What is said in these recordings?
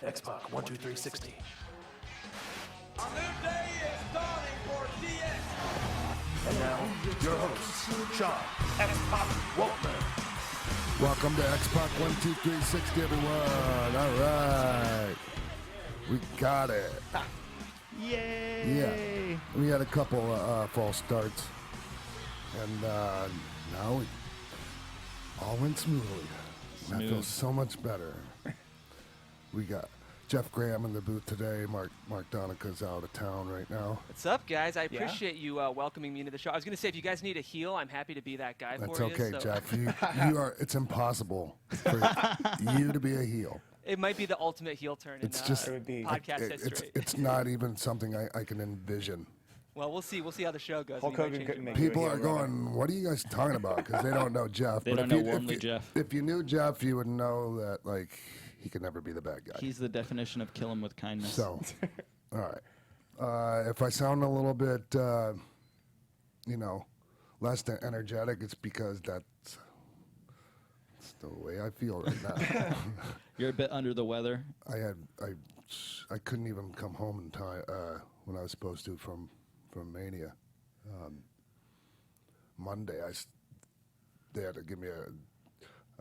X-Pac, 1, 2, 3, 60. A new day is dawning for DS. And now, your hosts, Sean, X-Pac, Waltman. Welcome to X-Pac 1, 2, 3, 60, everyone. All right. We got it. Yay! Yeah. We had a couple false starts. And now it all went smoothly. I feel so much better. We got Jeff Graham in the booth today. Mark Donica's out of town right now. What's up, guys? I appreciate you welcoming me into the show. I was going to say, if you guys need a heel, I'm happy to be that guy That's for you. okay, so. Jeff. You are. It's impossible for you to be a heel. It might be the ultimate heel turn in podcast history. It's not even something I can envision. Well, we'll see. We'll see how the show goes. Hulk Hogan couldn't make People are going, what are you guys talking about? Because they don't know Jeff. They don't know Warmly Jeff. If you knew Jeff, you would know that, like, he could never be the bad guy. He's the definition of kill him with kindness. So, all right. If I sound a little bit, less than energetic, it's because that's the way I feel right now. You're a bit under the weather. I couldn't even come home in time when I was supposed to from Mania. Monday, they had to give me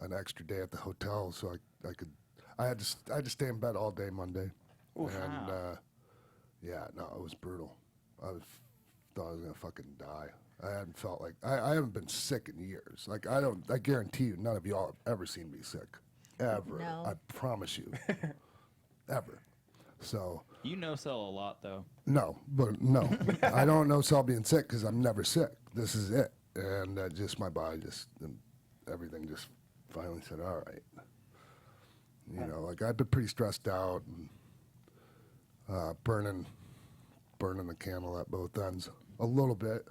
an extra day at the hotel so I could. I had to stay in bed all day Monday. Ooh, and wow. It was brutal. Thought I was gonna fucking die. I hadn't felt like I haven't been sick in years. Like I guarantee you, none of y'all have ever seen me sick, ever. No. I promise you, ever. So. You no-sell a lot, though. No, I don't know sell being sick because I'm never sick. This is it, and just my body everything just finally said, all right. Like I've been pretty stressed out and burning the candle at both ends a little bit,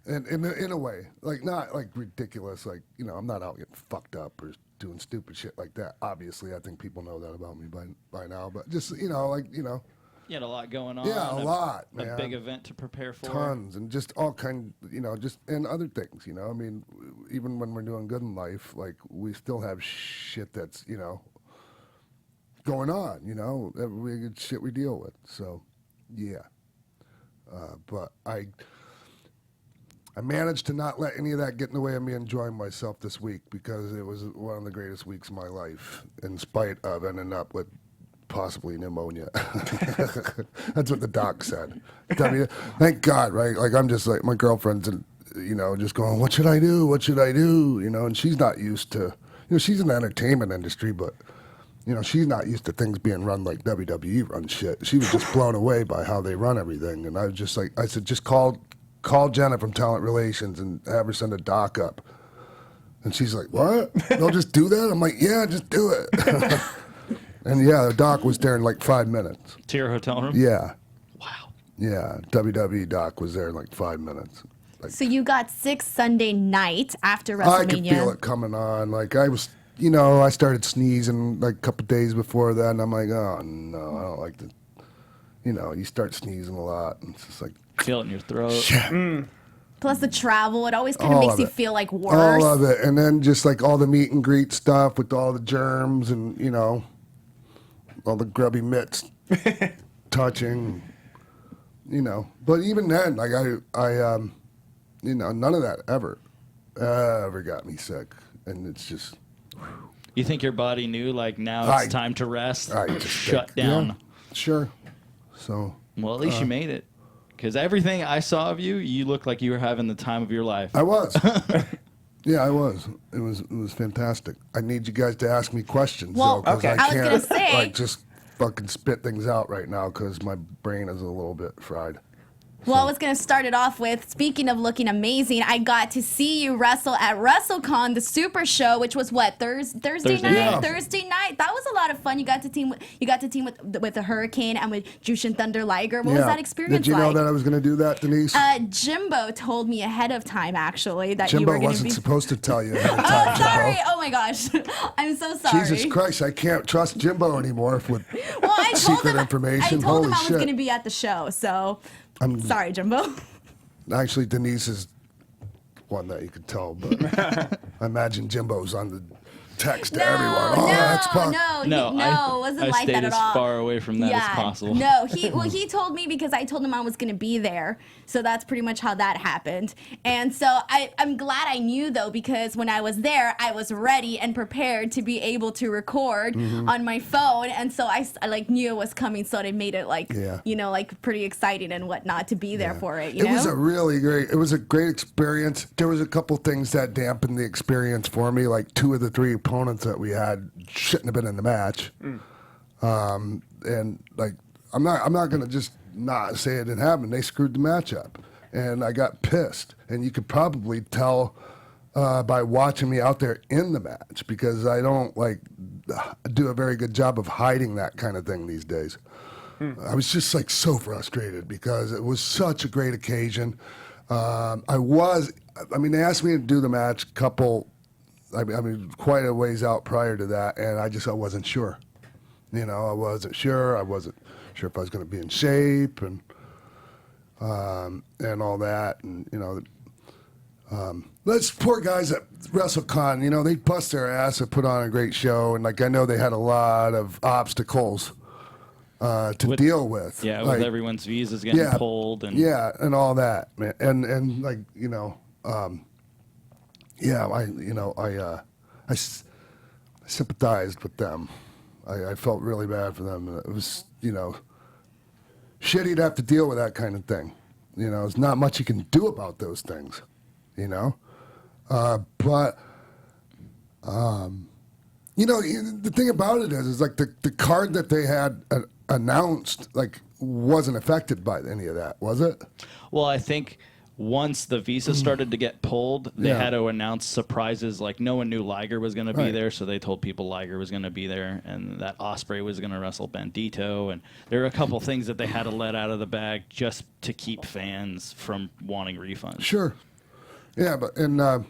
and in a way, like not like ridiculous, like I'm not out getting fucked up or doing stupid shit like that. Obviously, I think people know that about me by now, but just You had a lot going on. Yeah, a lot, man. A big event to prepare for. Tons, and just all kind, and other things, I mean, even when we're doing good in life, like, we still have shit that's, going on, every shit we deal with. So, yeah. But I managed to not let any of that get in the way of me enjoying myself this week because it was one of the greatest weeks of my life, in spite of ending up with possibly pneumonia. That's what the doc said. Thank God, right? Like, I'm just like, my girlfriend's, just going, what should I do? What should I do? And she's not used to, she's in the entertainment industry, but, she's not used to things being run like WWE run shit. She was just blown away by how they run everything. And I was just like, I said, just call Jenna from Talent Relations and have her send a doc up. And she's like, what? They'll just do that? I'm like, yeah, just do it. And yeah, the doc was there in like 5 minutes. To your hotel room? Yeah. Wow. Yeah, WWE doc was there in like 5 minutes. Like, So you got sick Sunday night after WrestleMania. I could feel it coming on. Like I was, I started sneezing like a couple days before that, and I'm like, oh no, I don't like the, you start sneezing a lot, and it's just like, Feel it in your throat. shit. Plus the travel, it always kind of All makes of you it. feel like worse. All of it, and then just like all the meet and greet stuff with all the germs and all the grubby mitts touching, But even then, like I none of that ever got me sick, and it's just. You think your body knew, like, now it's time to rest? I just Shut think, down. Yeah, sure. So. Well, at least you made it. Because everything I saw of you, you looked like you were having the time of your life. I was. Yeah, I was. It was fantastic. I need you guys to ask me questions. Well, though, 'cause okay. I was can't, gonna say- like, just fucking spit things out right now because my brain is a little bit fried. Well, I was going to start it off with, speaking of looking amazing, I got to see you wrestle at Wrestlecon, the Super Show, which was what, Thursday night? night. Thursday night. That was a lot of fun. You got to team with the Hurricane and with Jushin Thunder Liger. What was that experience like? Did you know that I was going to do that, Denise? Jimbo told me ahead of time, actually, that Jimbo you were going to wasn't be... supposed to tell you ahead of Oh, time, sorry. Jimbo. Oh, my gosh. I'm so sorry. Jesus Christ, I can't trust Jimbo anymore with Well, I told secret him, information. I told Holy him I was shit. going to be at the show, so sorry, Jimbo. Actually, Denise is one that you could tell, but I imagine Jimbo's on the text to No, everyone. Oh, no, X-Pac. no, it wasn't I like stayed that at as all. far away from that as possible. No, he told me because I told him I was gonna be there, so that's pretty much how that happened. And so I'm glad I knew though, because when I was there, I was ready and prepared to be able to record on my phone, and so I like knew it was coming, so it made it like like pretty exciting and whatnot to be there for it. You know? Was a really great. It was a great experience. There was a couple things that dampened the experience for me. Like 2 of the 3 opponents that we had shouldn't have been in the match. And like I'm not gonna just not say it didn't happen. They screwed the match up, and I got pissed. And you could probably tell by watching me out there in the match, because I don't like do a very good job of hiding that kind of thing these days. I was just like so frustrated because it was such a great occasion. They asked me to do the match quite a ways out prior to that, and I wasn't sure. I wasn't sure. I wasn't sure if I was going to be in shape and all that. And, those poor guys at Wrestlecon, they bust their ass and put on a great show. And, I know they had a lot of obstacles to deal with. Yeah, with everyone's visas getting pulled. And all that, man. And I sympathized with them. I felt really bad for them. It was, shitty to have to deal with that kind of thing. There's not much you can do about those things, But the thing about it is like the card that they had announced, wasn't affected by any of that, was it? Well, I think once the visa started to get pulled, they had to announce surprises. Like, no one knew Liger was going to be there, so they told people Liger was going to be there, and that Ospreay was going to wrestle Bandito. And there were a couple things that they had to let out of the bag just to keep fans from wanting refunds. Sure. Yeah, but and there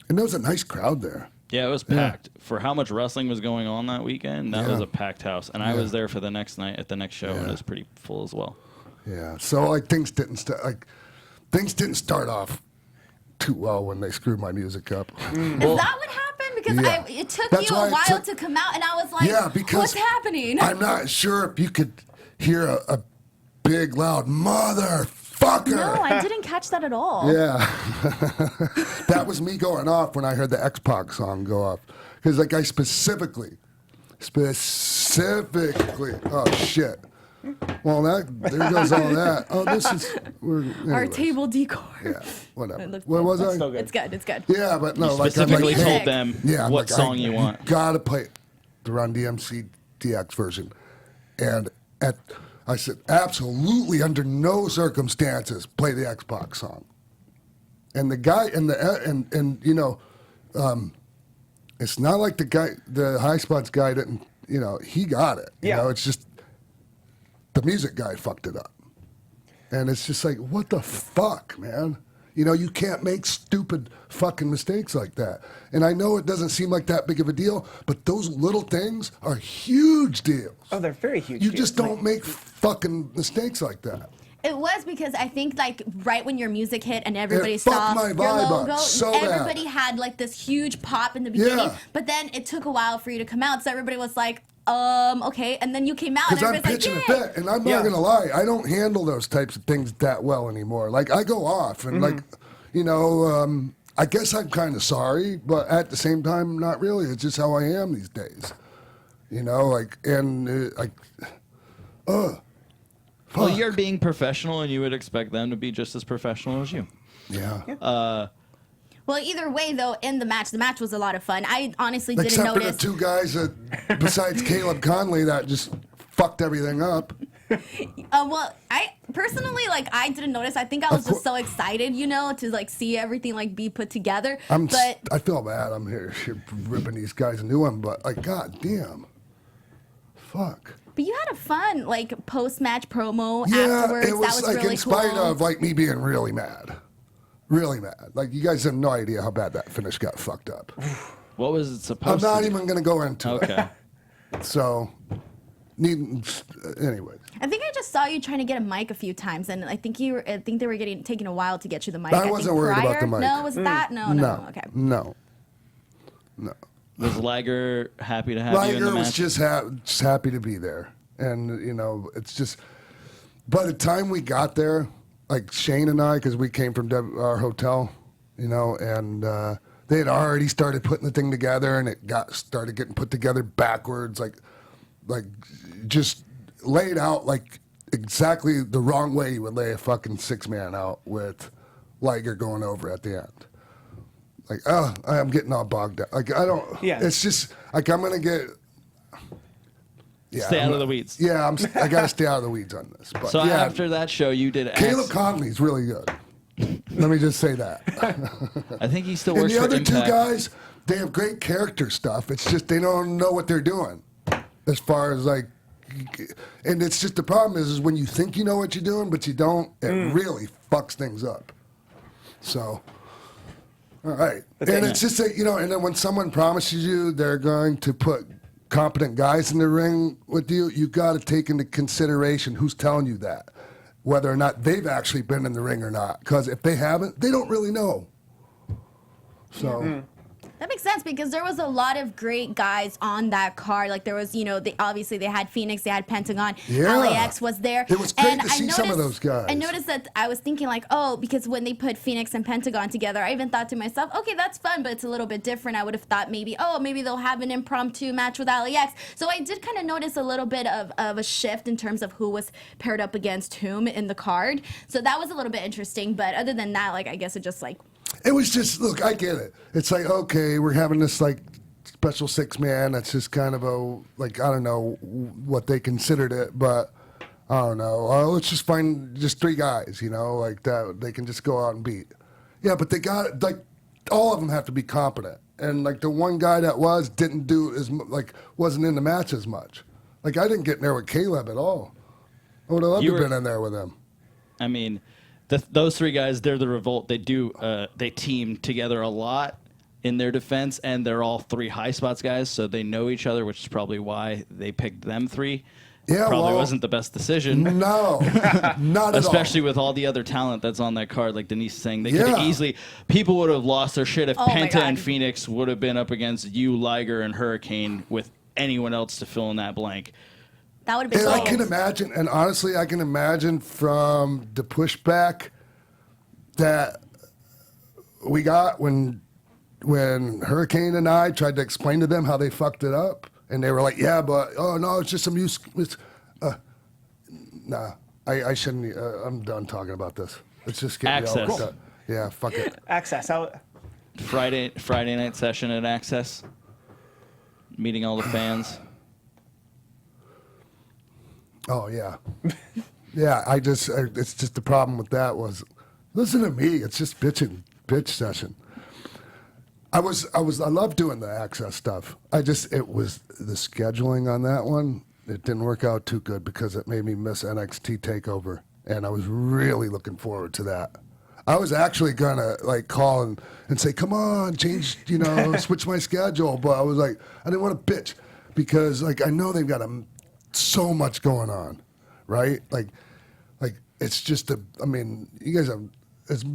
was a nice crowd there. Yeah, it was packed. For how much wrestling was going on that weekend, that was a packed house. And I was there for the next night at the next show, and it was pretty full as well. Yeah, so things didn't start off too well when they screwed my music up. Is that what happened? Because it took you a while to come out, and I was like, because what's happening? I'm not sure if you could hear a big, loud motherfucker. No, I didn't catch that at all. Yeah. That was me going off when I heard the X-Pac song go off. Because, I specifically, oh, shit. Well, there goes all that. Oh, Our table decor. Yeah, whatever. What was I? It's good. It's good. Yeah, but no, you specifically told them what song you want. You gotta play the Run DMC DX version, and I said absolutely under no circumstances play the X-Pac song. And the guy it's not like the High Spots guy didn't, he got it. It's just. The music guy fucked it up. And it's just like, what the fuck, man? You can't make stupid fucking mistakes like that. And I know it doesn't seem like that big of a deal, but those little things are huge deals. Oh, they're very huge You deals. just don't make fucking mistakes like that. It was because I think right when your music hit and everybody saw my your vibe logo, up so everybody bad. had this huge pop in the beginning, but then it took a while for you to come out, so everybody was like, okay, and then you came out and Because I'm everybody's pitching like, a fit, and I'm not going to lie, I don't handle those types of things that well anymore. I go off, and I guess I'm kind of sorry, but at the same time, not really. It's just how I am these days. Well, you're being professional, and you would expect them to be just as professional as you. Yeah. Well, either way, though, in the match was a lot of fun. I honestly didn't Except notice. for the 2 guys that, besides Caleb Conley, that just fucked everything up. Well, I personally, I didn't notice. I think I was just so excited, to see everything be put together. I feel bad. I'm here ripping these guys a new one, but god damn, fuck. But you had a fun post-match promo Yeah, afterwards. it was that was really in spite cool. of me being really mad. Really mad. You guys have no idea how bad that finish got fucked up. What was it supposed I'm not to even going to go into it. Okay. So, anyways. I think I just saw you trying to get a mic a few times, and I think they were taking a while to get you the mic. I wasn't worried about the mic. No, was that? No. Okay. No. Was Liger happy to have you in the Liger match? was just happy to be there. And, you know, it's just, by the time we got there, like Shane and I, because we came from our hotel, you know, and they had already started putting the thing together, and it started getting put together backwards, like just laid out like exactly the wrong way you would lay a fucking 6-man out with Liger going over at the end. Like, oh, I'm getting all bogged down. Like, I don't. Yeah. It's just like I'm gonna get. Yeah, Stay out of the weeds. Yeah, I gotta stay out of the weeds on this. But So yeah, after that show, you did Caleb Conley's really good. Let me just say that. I think he still And works the for other Impact. two guys, they have great character stuff. It's just they don't know what they're doing, as far as like, and it's just the problem is when you think you know what you're doing, but you don't. It really fucks things up. So. All right. And it's just that, you know, and then when someone promises you they're going to put competent guys in the ring with you, you got to take into consideration who's telling you that, whether or not they've actually been in the ring or not. Because if they haven't, they don't really know. So. That makes sense because there was a lot of great guys on that card. Like there was, you know, obviously they had Phoenix, they had Pentagon, Yeah. LAX was there. It was great and to see some of those guys. I noticed that I was thinking like, oh, because when they put Phoenix and Pentagon together, I even thought to myself, okay, that's fun, but it's a little bit different. I would have thought maybe they'll have an impromptu match with LAX. So I did kind of notice a little bit of a shift in terms of who was paired up against whom in the card. So that was a little bit interesting. But other than that, like I guess it just like. It was just, look, I get it. It's like, okay, we're having this, like, special 6-man. That's just kind of a, like, I don't know what they considered it, but I don't know. Let's just find just 3 guys, you know, like that they can just go out and beat. Yeah, but they got, like, all of them have to be competent. And, like, the one guy that didn't do as, like, wasn't in the match as much. Like, I didn't get in there with Caleb at all. I would have loved to have been in there with him. I mean, those 3 guys, they're the Revolt. They they team together a lot in their defense, and they're all 3 high spots guys, so they know each other, which is probably why they picked them 3. Yeah, probably wasn't the best decision. No, not at all. Especially with all the other talent that's on that card, like Denise is saying. They could Yeah. have easily, people would have lost their shit if Oh my Penta God. and Phoenix would have been up against you, Liger, and Hurricane with anyone else to fill in that blank. That would have been And I gold. can imagine, and honestly, I can imagine from the pushback that we got when Hurricane and I tried to explain to them how they fucked it up, and they were like, "Yeah, but oh no, it's just some use." Nah, I shouldn't. I'm done talking about this. Let's just get me all Access. worked up. Yeah, fuck it. Access. Friday night session at Access, meeting all the fans. Oh yeah, yeah. It's just the problem with that was, listen to me. It's just bitch session. I love doing the Access stuff. It was the scheduling on that one. It didn't work out too good because it made me miss NXT TakeOver, and I was really looking forward to that. I was actually gonna like call and say, "Come on, change, switch my schedule," but I was like, I didn't want to bitch because like I know they've got so much going on, right? Like it's just I mean, you guys have as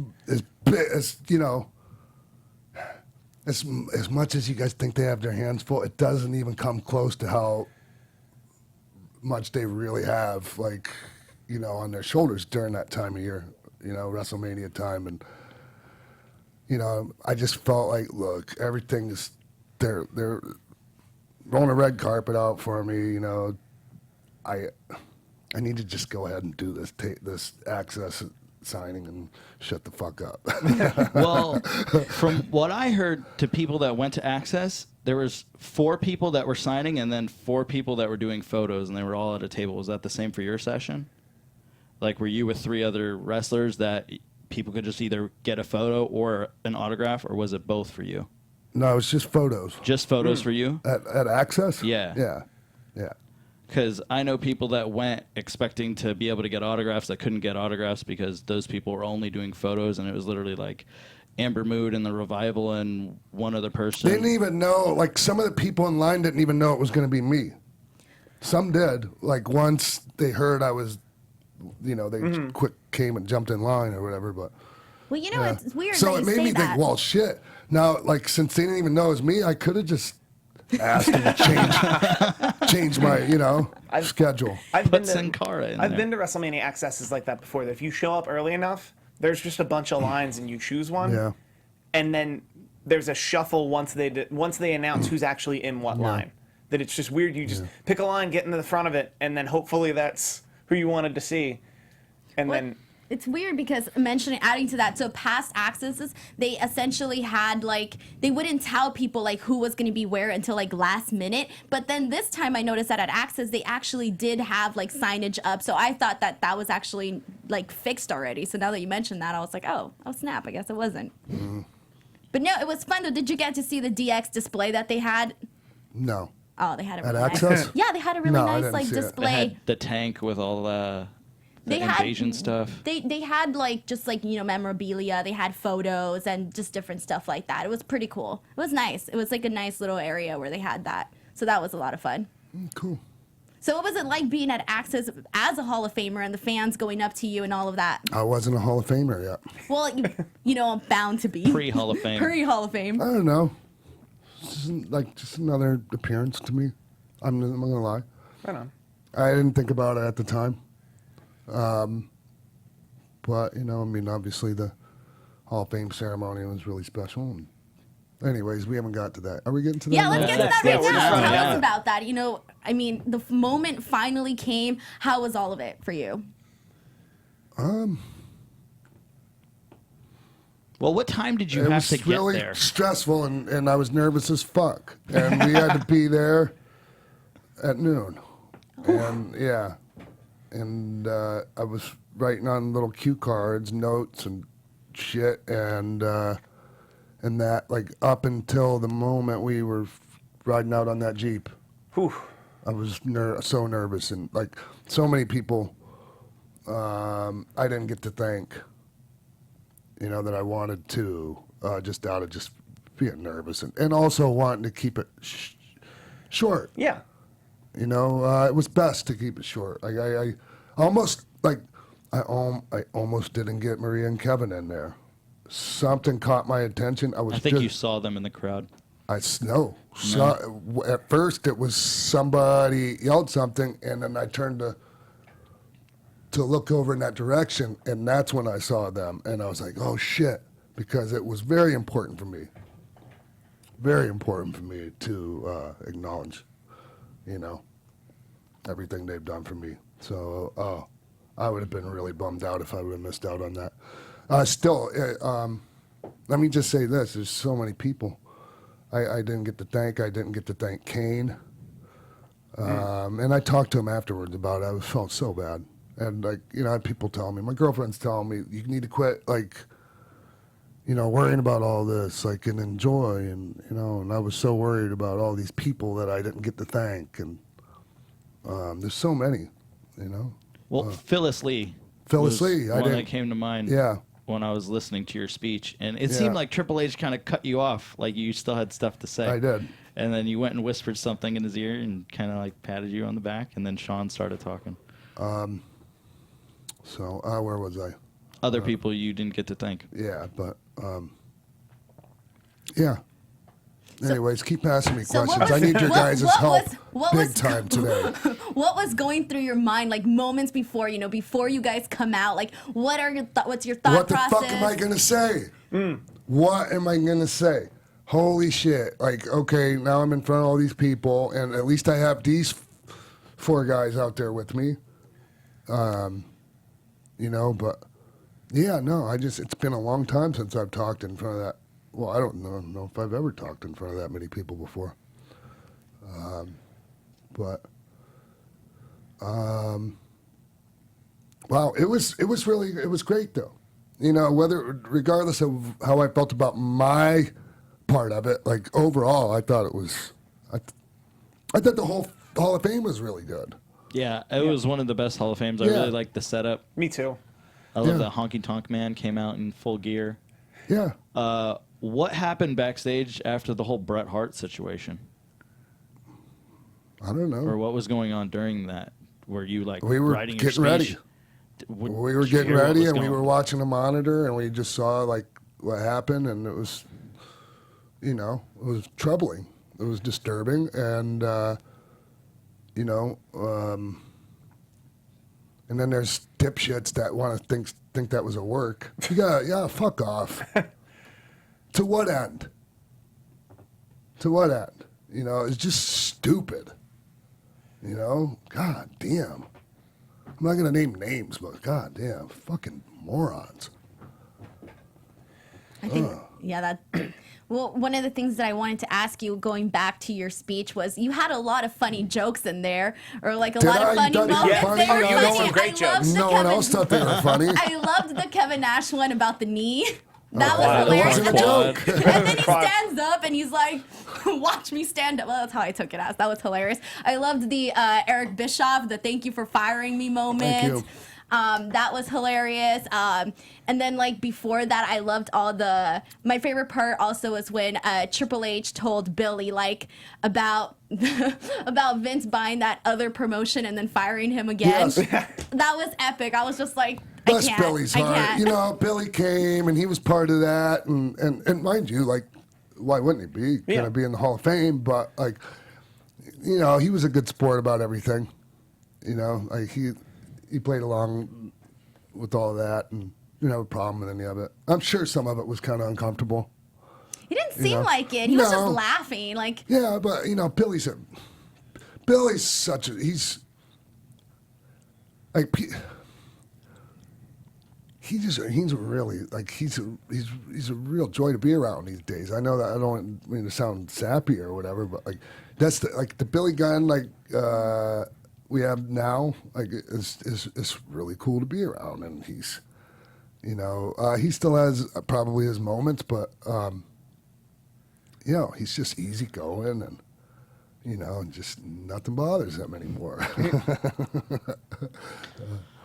much as you guys think they have their hands full, it doesn't even come close to how much they really have, like, on their shoulders during that time of year, WrestleMania time. And, I just felt like, look, everything is, they're rolling a red carpet out for me, I need to just go ahead and do this Access signing and shut the fuck up. Well, from what I heard to people that went to Access, there was 4 people that were signing and then 4 people that were doing photos, and they were all at a table. Was that the same for your session? Like, were you with 3 other wrestlers that people could just either get a photo or an autograph, or was it both for you? No, it's just photos. Just photos for you? At Access? Yeah. Yeah. Because I know people that went expecting to be able to get autographs that couldn't get autographs because those people were only doing photos, and it was literally like Amber Mood and the Revival and one other person. They didn't even know, like, some of the people in line didn't even know it was going to be me. Some did. Like, once they heard I was, they quick came and jumped in line or whatever, but... Well, yeah. it's weird So that it you made say me that. think, well, shit. Now, like, since they didn't even know it was me, I could have just asked him to change my, schedule. I've Put been to, Sin Cara in I've there. been to WrestleMania accesses like that before. That if you show up early enough, there's just a bunch of lines and you choose one. Yeah. And then there's a shuffle once they announce who's actually in what line. That it's just weird. You just pick a line, get into the front of it, and then hopefully that's who you wanted to see. And then it's weird because adding to that, so past accesses, they essentially had like, they wouldn't tell people like who was going to be where until like last minute. But then this time I noticed that at Access, they actually did have like signage up. So I thought that was actually like fixed already. So now that you mentioned that, I was like, oh snap, I guess it wasn't. But no, it was fun though. Did you get to see the DX display that they had? No. Oh, they had a At really Access? nice. Yeah, they had a really No, I nice didn't like see it. display. They had the tank with all the invasion stuff. They had like just like memorabilia. They had photos and just different stuff like that. It was pretty cool. It was nice. It was like a nice little area where they had that. So that was a lot of fun. Cool. So what was it like being at Access as a Hall of Famer and the fans going up to you and all of that? I wasn't a Hall of Famer yet. Well, I'm bound to be. Pre-Hall of Fame. Pre-Hall of Fame. I don't know. Just another appearance to me. I'm not gonna lie. right on. I didn't think about it at the time. But obviously the Hall of Fame ceremony was really special. And anyways, we haven't got to that. Are we getting to that? Yeah, let's get to that right we're just now. running Tell out. us about that. The moment finally came. How was all of it for you? Well, what time did you It have was to get really there? stressful, and I was nervous as fuck. And we had to be there at noon. And I was writing on little cue cards, notes and shit, and that like up until the moment we were riding out on that Jeep. Whew. I was so nervous, and like so many people I didn't get to thank. That I wanted to, just out of just being nervous and also wanting to keep it short. Yeah. It was best to keep it short. Like I almost didn't get Maria and Keven in there. Something caught my attention. I think you saw them in the crowd. At first it was somebody yelled something, and then I turned to look over in that direction, and that's when I saw them, and I was like, oh shit, because it was very important for me to acknowledge, everything they've done for me. So I would have been really bummed out if I would have missed out on that. Let me just say this, there's so many people I didn't get to thank. I didn't get to thank Kane. And I talked to him afterwards about it. I felt so bad. And I had people telling me, my girlfriend's telling me, you need to quit, worrying about all this, and enjoy, and I was so worried about all these people that I didn't get to thank, and there's so many, Well, Phyllis Lee. Phyllis was Lee, I one didn't- that came to mind. Yeah. When I was listening to your speech, and it Yeah. seemed like Triple H kind of cut you off, like you still had stuff to say. I did. And then you went and whispered something in his ear and kind of patted you on the back, and then Sean started talking. So where was I? Other people you didn't get to thank. Yeah, but yeah. Anyways, keep asking me So what questions. was- I need your what- guys' what help was- what big was- time today. What was going through your mind, moments before, before you guys come out? What are your what's your thought What the process? fuck am I gonna say? What am I gonna say? Holy shit! Okay, now I'm in front of all these people, and at least I have these four guys out there with me. But yeah, no, it's been a long time since I've talked in front of that. Well, I don't know if I've ever talked in front of that many people before. Wow, it was great though. Regardless of how I felt about my part of it, overall, I thought it was. I thought the whole Hall of Fame was really good. Yeah, it was one of the best Hall of Fames. I Yeah. really liked the setup. Me too. I love Yeah. that Honky Tonk Man came out in full gear. Yeah. What happened backstage after the whole Bret Hart situation? I don't know. Or what was going on during that? Were you We were writing your getting ready. speech? We were getting ready, and we were watching the monitor, and we just saw what happened, and it was, it was troubling. It was disturbing, and you know, and then there's dipshits that want to think that was a work. Yeah, fuck off. To what end? To what end? You know, it's just stupid. You know, god damn. I'm not gonna name names, but god damn, fucking morons. I think, yeah, that. Well, one of the things that I wanted to ask you, going back to your speech, was you had a lot of funny jokes in there, or like a lot of funny moments. Yeah. They were You know funny. some great jokes. No one else thought they were funny. I loved the Kevin Nash one about the knee. That wow. was hilarious. It wasn't a joke. And then he stands up and he's like, watch me stand up. Well, that's how I took it as. That was hilarious. I loved the Eric Bischoff, the thank you for firing me moment. Thank you. That was hilarious. And then like before that, I loved my favorite part also was when Triple H told Billy like about Vince buying that other promotion and then firing him again. Yes. That was epic. I was just like, Bless I can't. Billy's heart. You know, Billy came and he was part of that, and mind you, like, why wouldn't he be? Gonna be in the Hall of Fame, but like, you know, he was a good sport about everything. You know, like he played along with all of that and didn't have a problem with any of it. I'm sure some of it was kind of uncomfortable. He didn't seem like it. He was just laughing. Like, yeah, but you know, Billy's such a he's like. He's really like he's a real joy to be around these days. I know that I don't mean to sound sappy or whatever, but like that's the Billy Gunn like we have now like is really cool to be around, and he's you know he still has probably his moments, but you know he's just easygoing and you know just nothing bothers him anymore.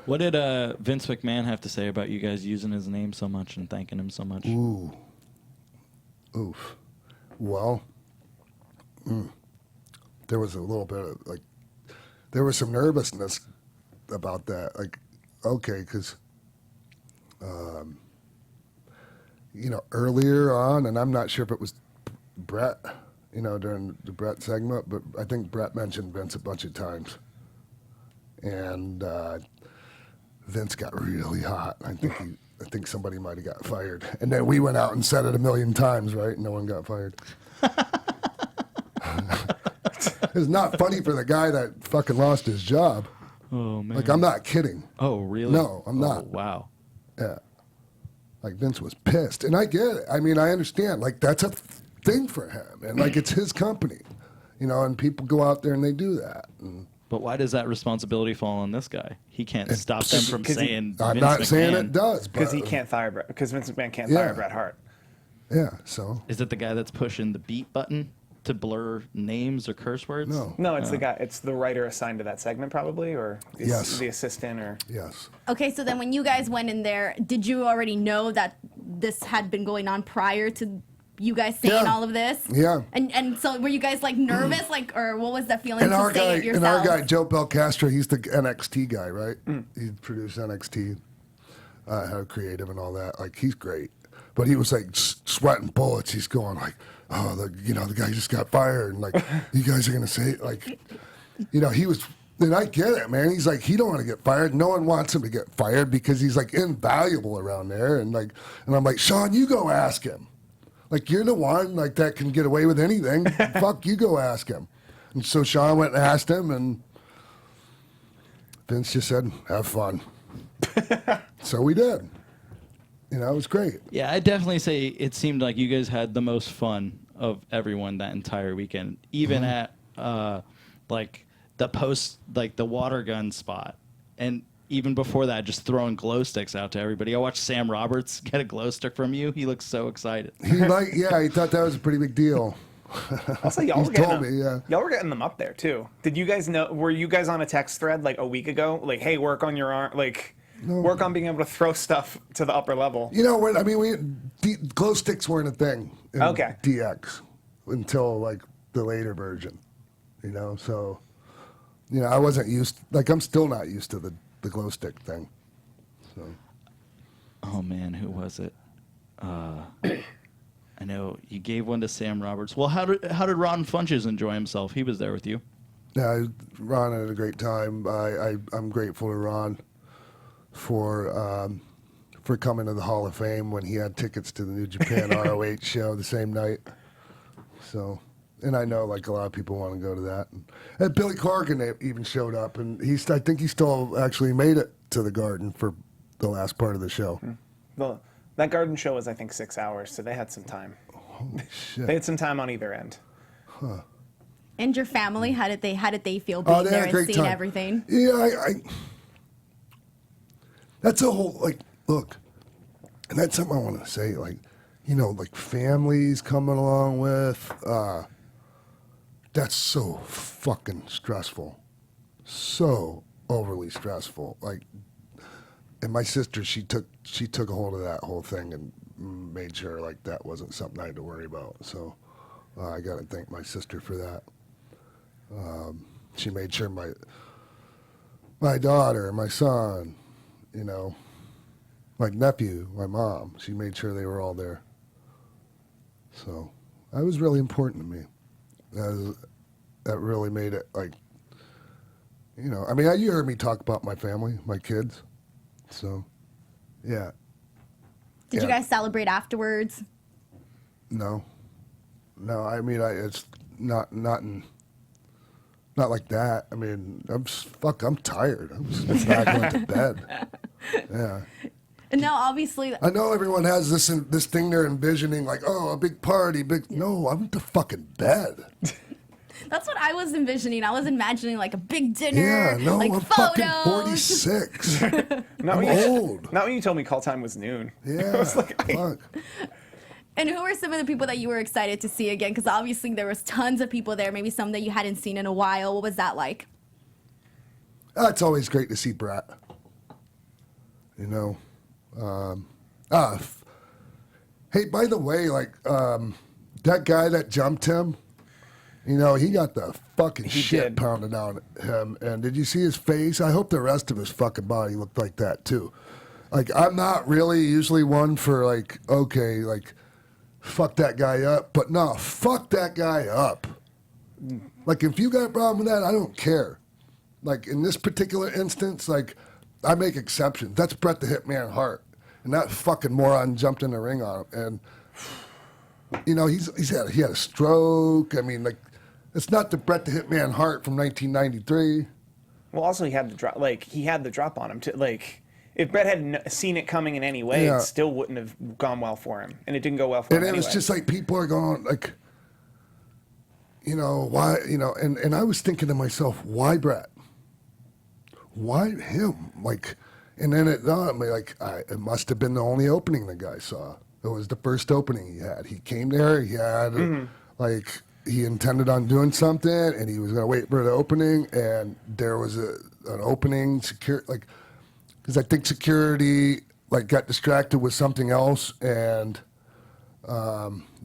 What did Vince McMahon have to say about you guys using his name so much and thanking him so much? Oof. Well, there was a little bit of like, there was some nervousness about that. Like, okay, because, you know, earlier on, and I'm not sure if it was Brett, you know, during the Brett segment, but I think Brett mentioned Vince a bunch of times. And, Vince got really hot. I think somebody might have got fired. And then we went out and said it a million times, right? No one got fired. It's not funny for the guy that fucking lost his job. Oh, man. Like, I'm not kidding. Oh, really? No, I'm not. Oh, wow. Yeah. Like, Vince was pissed. And I get it. I mean, I understand. Like, that's a thing for him. And, like, it's his company. You know, and people go out there and they do that. And, but why does that responsibility fall on this guy? He can't stop them from saying I'm Vince not McMahon. saying it does. Because he can't fire Brett. Because Vince McMahon can't fire Bret Hart. Yeah, so. Is it the guy that's pushing the beat button to blur names or curse words? No, it's the guy. It's the writer assigned to that segment, probably, or the assistant, or yes. okay, so then when you guys went in there, did you already know that this had been going on prior to you guys saying all of this? Yeah. And so were you guys like nervous, like, or what was that feeling And to our say guy, it yourself? and our guy Joe Belcastro, he's the NXT guy, right? He produced NXT, had creative and all that. Like he's great, but he was like sweating bullets. He's going like, "Oh, the guy just got fired," and like, "You guys are gonna say it?" Like, you know, he was. And I get it, man. He's like, he don't want to get fired. No one wants him to get fired because he's like invaluable around there. And like, and I'm like, Sean, you go ask him. Like, you're the one, like, that can get away with anything. Fuck, you go ask him. And so Sean went and asked him, and Vince just said, have fun. So we did. You know, it was great. Yeah, I'd definitely say it seemed like you guys had the most fun of everyone that entire weekend. Even at, like, the post, like, the water gun spot. And even before that, just throwing glow sticks out to everybody. I watched Sam Roberts get a glow stick from you. He looks so excited. He thought that was a pretty big deal. Also, y'all were y'all were getting them up there too. Did you guys know? Were you guys on a text thread like a week ago? Like, hey, work on your arm. Like, work on being able to throw stuff to the upper level. You know, glow sticks weren't a thing in DX until like the later version. You know, so you know, I wasn't used. Like, I'm still not used to the glow stick thing. So. Oh man, who was it? I know you gave one to Sam Roberts. Well, how did Ron Funches enjoy himself? He was there with you. Yeah, Ron had a great time. I'm grateful to Ron for coming to the Hall of Fame when he had tickets to the New Japan ROH show the same night. So, and I know like a lot of people want to go to that. And Billy Corgan even showed up, and I think he still actually made it to the Garden for the last part of the show. Well, that Garden show was, I think, 6 hours, so they had some time. Holy shit. They had some time on either end. And your family, how did they feel being they there had a and great seeing time. everything? Yeah, that's a whole, like, look, and that's something I want to say, like, you know, like families coming along with, that's so fucking stressful. So overly stressful. Like, and my sister, she took a hold of that whole thing and made sure, like, that wasn't something I had to worry about. So I got to thank my sister for that. She made sure my daughter, my son, you know, my nephew, my mom, she made sure they were all there. So that was really important to me. That really made it, like, you know, I mean, you heard me talk about my family, my kids. So, yeah. Did you guys celebrate afterwards? No, I mean, it's not like that. I mean, I'm tired. I'm just back going to bed. Yeah. No, obviously. I know everyone has this thing they're envisioning, like, oh, a big party, No, I went to fucking bed. That's what I was envisioning. I was imagining like a big dinner, Yeah, no, like I'm photos. fucking 46. Not I'm when you, old. Not when you told me call time was noon. Yeah, I was like, fuck. And who were some of the people that you were excited to see again? Because obviously there was tons of people there, maybe some that you hadn't seen in a while. What was that like? It's always great to see Brett. You know. Hey, by the way, like, that guy that jumped him, you know, he got the fucking shit pounded on him. And did you see his face? I hope the rest of his fucking body looked like that, too. Like, I'm not really usually one for, like, okay, like, fuck that guy up. But no, fuck that guy up. Like, if you got a problem with that, I don't care. Like, in this particular instance, like, I make exceptions. That's Bret the Hitman Hart. And that fucking moron jumped in the ring on him. And, you know, he had a stroke. I mean, like, it's not the Bret the Hitman Hart from 1993. well, also he had the drop. Like, he had the drop on him too. Like, if Bret had seen it coming in any way, it still wouldn't have gone well for him, and it didn't go well for him. And it was just like people are going like, you know, why? You know, and I was thinking to myself, why Bret? Why him? Like, and then it dawned on me, like, it must have been the only opening the guy saw. It was the first opening he had. He came there, he had, like, he intended on doing something, and he was going to wait for the opening, and there was an opening, like, because I think security, like, got distracted with something else, and,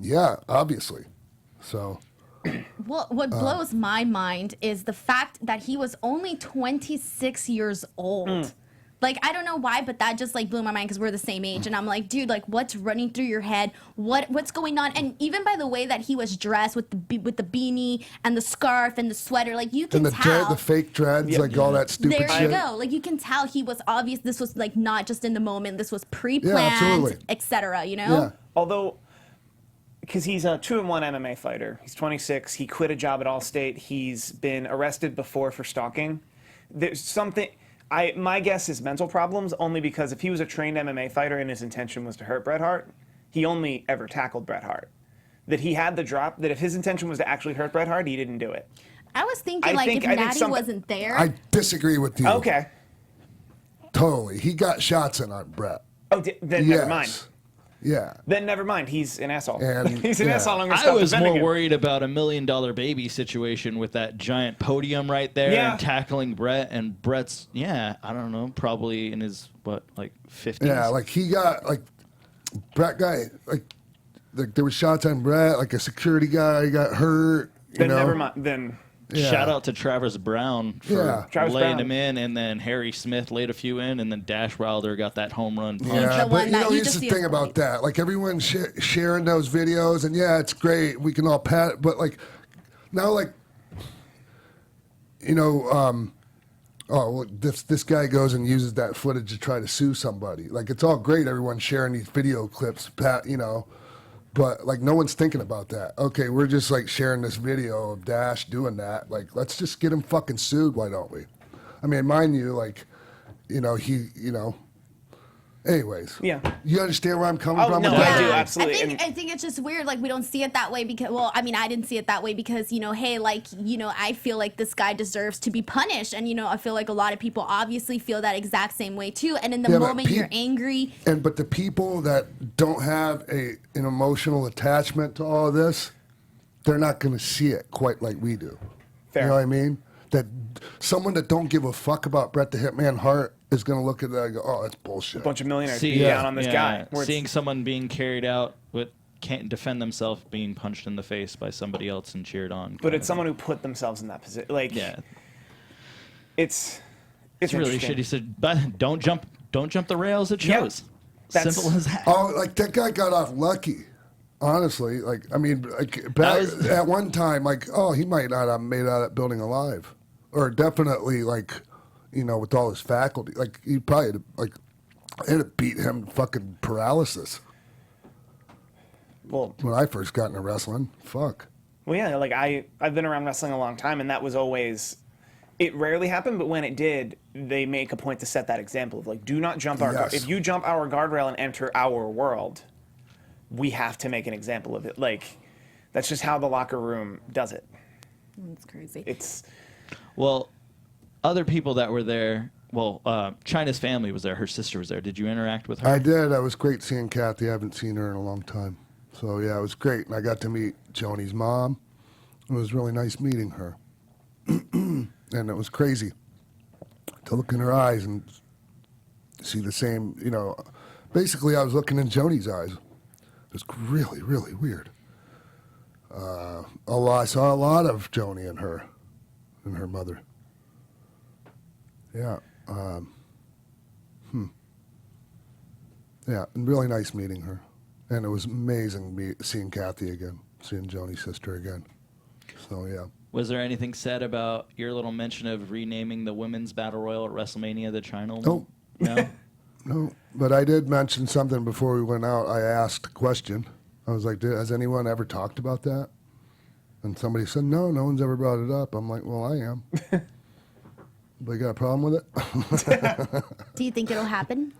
yeah, obviously. So... Well, what blows my mind is the fact that he was only 26 years old. Like, I don't know why, but that just, like, blew my mind because we're the same age. And I'm like, dude, like, what's running through your head? What's going on? And even by the way that he was dressed with the beanie and the scarf and the sweater, like, you can tell. The fake dreads, like, all that stupid shit. There you go. Like, you can tell he was obvious. This was, like, not just in the moment. This was pre-planned, etc., you know? Yeah. Although, because he's a 2-1 MMA fighter. He's 26. He quit a job at Allstate. He's been arrested before for stalking. There's something... my guess is mental problems, only because if he was a trained MMA fighter and his intention was to hurt Bret Hart, he only ever tackled Bret Hart. That he had the drop, that if his intention was to actually hurt Bret Hart, he didn't do it. I was thinking, if Natty wasn't there... I disagree with you. Okay. Totally. He got shots in on Bret. Oh, then never mind. Yeah. Then never mind. He's an asshole. And, he's an asshole. I'm gonna I stop was defending more him. worried about $1 Million Baby situation with that giant podium right there and tackling Bret. And Bret's, I don't know, probably in his, 50s? Yeah, like he got, like, Bret guy, like there was shots on Bret, like a security guy got hurt. Then never mind. Then shout out to Travis Brown for Travis laying Brown. him in, and then Harry Smith laid a few in, and then Dash Wilder got that home run punch. Yeah, the but one you that know, you here's just the see thing his about point. that. Like everyone's sharing those videos, and yeah, it's great. We can all pat, but like now, like well, this guy goes and uses that footage to try to sue somebody. Like it's all great. Everyone's sharing these video clips, but like no one's thinking about that. Okay, we're just like sharing this video of Dash doing that. Like let's just get him fucking sued. Why don't we? I mean, mind you, like anyways. Yeah. You understand where I'm coming Oh, from? no, with that? I do, Yeah. absolutely. I think it's just weird. Like we don't see it that way because, well, I mean, I didn't see it that way because, hey, like, I feel like this guy deserves to be punished, and I feel like a lot of people obviously feel that exact same way too. And in the Yeah, but moment you're angry, But the people that don't have an emotional attachment to all of this, they're not going to see it quite like we do. Fair. You know what I mean? That someone that don't give a fuck about Bret the Hitman Hart is going to look at that and go, "Oh, that's bullshit." A bunch of millionaires See- beat down on this guy. Where it's- Seeing someone being carried out with can't defend themselves, being punched in the face by somebody else and cheered on. but it's someone who put themselves in that position. Like, Yeah, it's really interesting. shitty. Said, but don't jump the rails at Yeah, shows. that's- Simple as that. Oh, like that guy got off lucky. Honestly, like I mean, like back was- at one time, like he might not have made out of that building alive, or definitely like, with all his faculty, like he probably it'd have beat him fucking paralysis Well, when I first got into wrestling. Fuck. Well, yeah, like I've been around wrestling a long time, and that was always. It rarely happened, but when it did, they make a point to set that example of like, do not jump our. Yes. If you jump our guardrail and enter our world, we have to make an example of it. Like, that's just how the locker room does it. it's crazy. It's Well, other people that were there. Well, China's family was there. Her sister was there. Did you interact with her? I did. It was great seeing Kathy. I haven't seen her in a long time. So yeah, it was great, and I got to meet Joni's mom. It was really nice meeting her, and it was crazy to look in her eyes and see the same. Basically, I was looking in Joni's eyes. It was really, really weird. I saw a lot of Joni in her mother. Yeah. Yeah, and really nice meeting her. And it was amazing seeing Kathy again, seeing Joni's sister again. So, yeah. Was there anything said about your little mention of renaming the women's battle royal at WrestleMania the China? Nope. No. No, but I did mention something before we went out. I asked a question. I was like, has anyone ever talked about that? And somebody said, no one's ever brought it up. I'm like, well, I am. But you got a problem with it? Do you think it'll happen?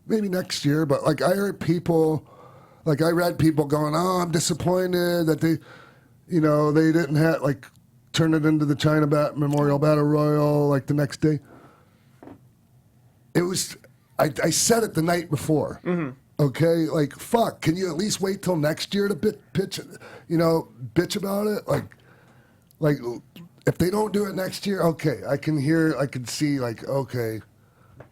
Maybe next year, but like I heard people, like I read people going, "Oh, I'm disappointed that they didn't have turn it into the China Memorial Battle Royal like the next day." It was, I said it the night before. Mm-hmm. Okay, like fuck, can you at least wait till next year to bitch about it? Like if they don't do it next year, okay, I can see okay.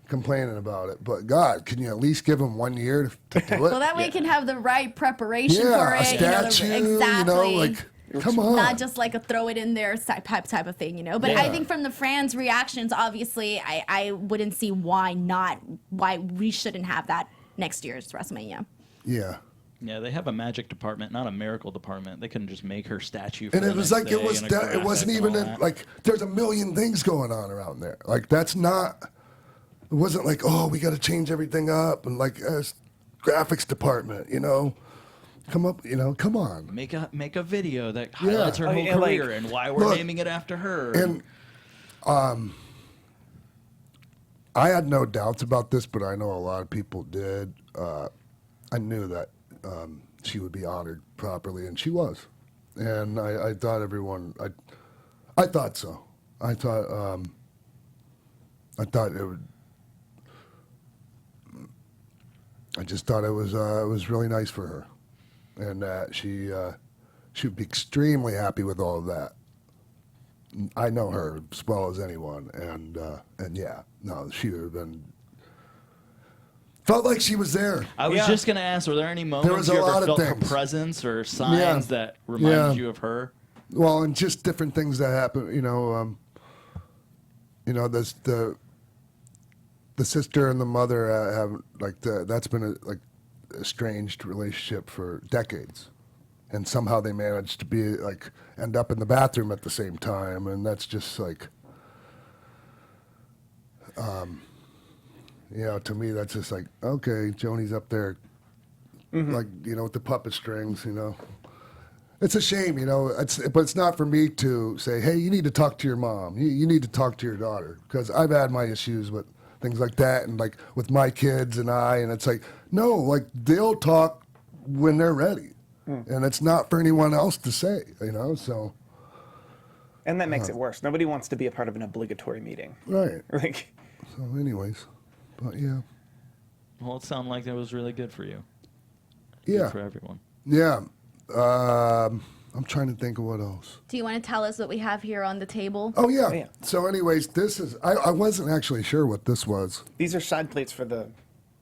Complaining about it, but God, can you at least give them 1 year to do it? Well, that way you can have the right preparation for Yeah, a it. statue, Exactly. come on. Not just like a throw it in there type of thing, But I Yeah. think from the fans' reactions, obviously, I wouldn't see why we shouldn't have that next year's WrestleMania. Yeah. Yeah, they have a magic department, not a miracle department. They couldn't just make her statue. For And the it was next like day it and a wasn't graphic even and all that. there's a million things going on around there. Like that's not. It wasn't like, oh, we got to change everything up and graphics department, come on. Make a video that highlights her Oh, whole yeah, career and why we're look, naming it after her. And I had no doubts about this, but I know a lot of people did. I knew that she would be honored properly, and she was. And I thought everyone, I thought so. I thought it would. I just thought it was really nice for her, and that she would be extremely happy with all of that. I know her as well as anyone, and yeah, no, she would have been. Felt like she was there. I was Yeah. just gonna ask, were there any moments was a you ever lot of felt her things. presence or signs Yeah. that reminded Yeah. you of her? Well, and just different things that happen. There's the sister and the mother have that's been a estranged relationship for decades, and somehow they managed to be end up in the bathroom at the same time, and that's just to me that's just okay, Joni's up there, with the puppet strings, It's a shame, but it's not for me to say, hey, you need to talk to your mom. You need to talk to your daughter. Because I've had my issues with things like that and with my kids and it's no, they'll talk when they're ready. And it's not for anyone else to say, so. And that makes it worse. Nobody wants to be a part of an obligatory meeting. Right. So anyways, but yeah. Well, it sounded like that was really good for you. Yeah. Good for everyone. Yeah. I'm trying to think of what else. Do you want to tell us what we have here on the table? Oh, yeah. Oh, yeah. So anyways, this is, I wasn't actually sure what this was. these are side plates for the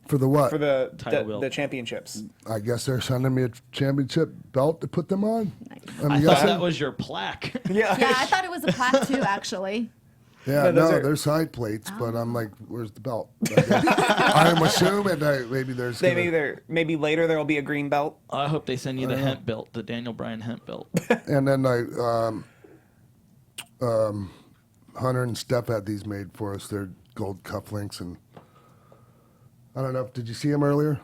what? for the Title belt. the championships. I guess they're sending me a championship belt to put them on. Nice. I thought guessing. that was your plaque. Yeah. Yeah, I thought it was a plaque too, actually. Yeah, No, those no, are- they're side plates, but I'm like, where's the belt? I'm assuming that maybe there's. Maybe later there will be a green belt. I hope they send you the hemp belt, the Daniel Bryan hemp belt. And then Hunter and Steph had these made for us. They're gold cufflinks, and I don't know. Did you see them earlier?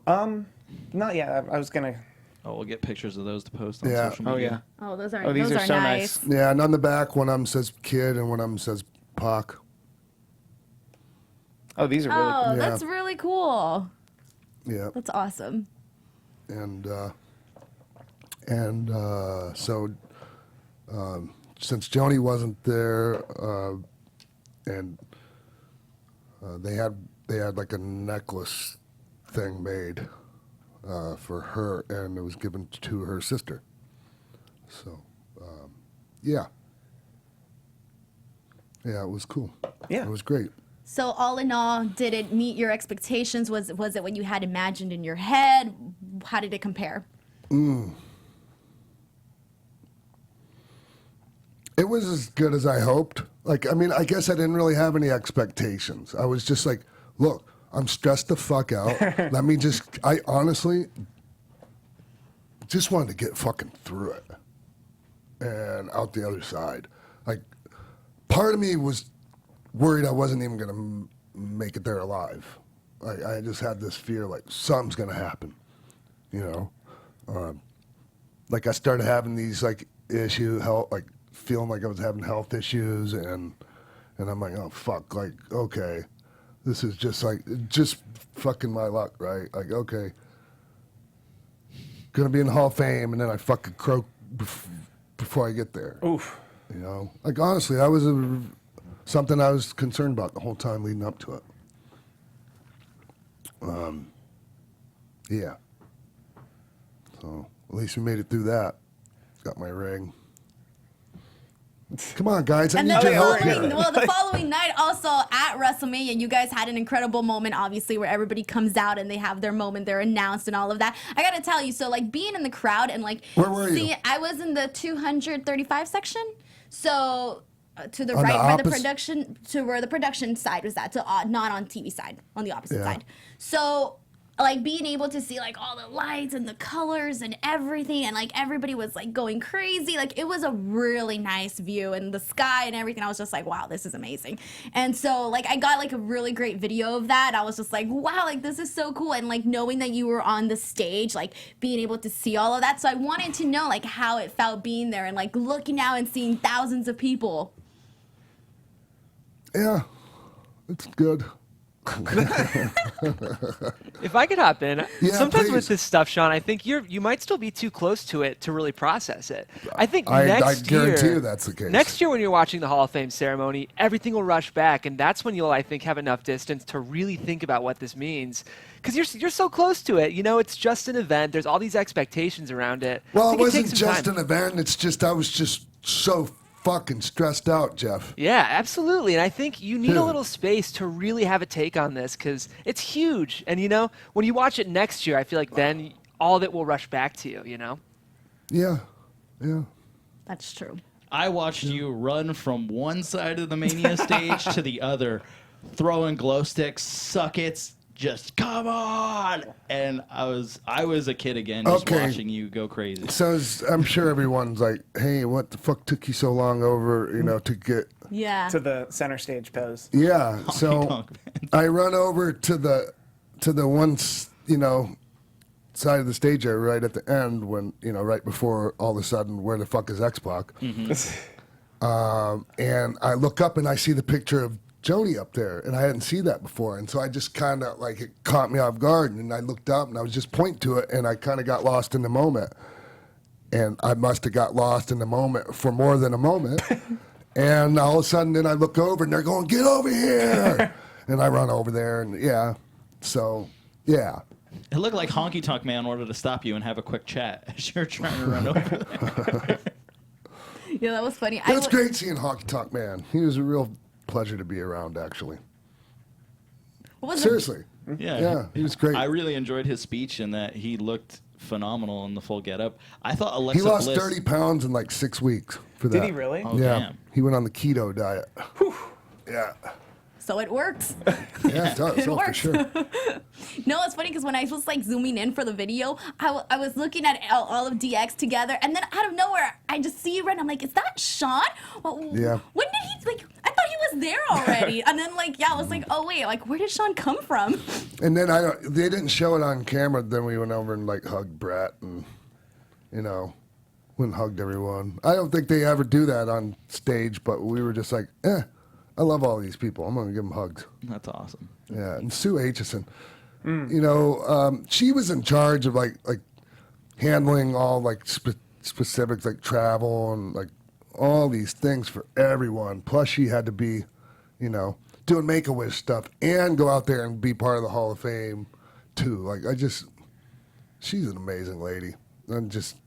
Not yet. I was gonna. Oh, we'll get pictures of those to post on Yeah. social Oh media. yeah. Oh, those are These those are are so nice. nice. Yeah, and on the back, one of them says kid, and one of them says Pac. Oh, these are really Oh, cool. Yeah. that's really cool. Yeah, That's awesome. and so since Joni wasn't there, and they had like a necklace thing made for her, and it was given to her sister. So, yeah, it was cool. Yeah. It was great. So all in all, did it meet your expectations? Was it what you had imagined in your head? How did it compare? It was as good as I hoped. I guess I didn't really have any expectations. I was just like, look, I'm stressed the fuck out. I honestly just wanted to get fucking through it and out the other side. Part of me was worried I wasn't even going to make it there alive. I just had this fear, something's going to happen, I started having these, feeling like I was having health issues, and I'm like, oh, fuck, okay, this is just fucking my luck, right? Okay, gonna be in the Hall of Fame, and then I fucking croak before I get there. Oof. Honestly, that was something I was concerned about the whole time leading up to it. Yeah. So at least we made it through that. Got my ring. Come on, guys! I And need then your the help following, here. well, the following night, also at WrestleMania, you guys had an incredible moment, obviously, where everybody comes out and they have their moment, they're announced and all of that. I gotta tell you, so being in the crowd and Where were you? I was in the 235 section, so to the On the right where the opposite- production, to where the production side was at, so not on TV side, on the opposite Yeah. side. So being able to see all the lights and the colors and everything, and everybody was going crazy. It was a really nice view, and the sky and everything. I was just like, wow, this is amazing. And so I got a really great video of that. I was just like, wow, this is so cool. And knowing that you were on the stage, being able to see all of that. So I wanted to know how it felt being there and looking out and seeing thousands of people. Yeah, it's good. If I could hop in, Yeah, sometimes please. with this stuff, Sean, I think you might still be too close to it to really process it. I think I next guarantee year, you that's the case. Next year when you're watching the Hall of Fame ceremony, everything will rush back, and that's when you'll, I think, have enough distance to really think about what this means. Because you're so close to it, it's just an event. There's all these expectations around it. Well, I it think takes wasn't some just time. an event. It's just I was just so fucking stressed out, Jeff. Yeah, absolutely. And I think you need a Dude. little space to really have a take on this because it's huge. And, when you watch it next year, I feel like then all of it will rush back to you, Yeah. That's true. I watched you run from one side of the Mania stage to the other, throwing glow sticks, suckets, just come on. And I was a kid again, just watching you go crazy. So I'm sure everyone's like, hey, what the fuck took you so long over, to get... Yeah. To the center stage pose. Yeah, so I run over to the one, side of the stage area right at the end when, right before all of a sudden, where the fuck is X-Pac? And I look up and I see the picture of Joni up there, and I hadn't seen that before. And so I just kind of, it caught me off guard, and I looked up and I was just pointing to it, and I kind of got lost in the moment. And I must have got lost in the moment for more than a moment. And all of a sudden, then I look over, and they're going, get over here! And I run over there, and yeah. So, yeah. It looked like Honky Tonk Man wanted to stop you and have a quick chat as you're trying to run over there. Yeah, that was funny. It was great seeing Honky Tonk Man. He was a real pleasure to be around, actually. Seriously. Yeah, he was great. I really enjoyed his speech and that he looked phenomenal in the full getup. I thought Alexa He lost Bliss, 30 pounds in 6 weeks for that. Did he really? Oh, Yeah. damn. He went on the keto diet. Yeah. So it works. Yeah, it does. It Oh, for works. sure. No, it's funny because when I was zooming in for the video, I was looking at all of DX together, and then out of nowhere, I just see Ren. I'm like, is that Sean? Well, Yeah. When did he, I thought he was there already. And then, I was like, oh, wait, where did Sean come from? And then they didn't show it on camera. Then we went over and hugged Brett and, went and hugged everyone. I don't think they ever do that on stage, but we were just like, I love all these people. I'm going to give them hugs. That's awesome. Yeah, and Sue Aitchison, she was in charge of handling all specifics like travel and all these things for everyone. Plus, she had to be, doing Make-A-Wish stuff and go out there and be part of the Hall of Fame too. She's an amazing lady. And just,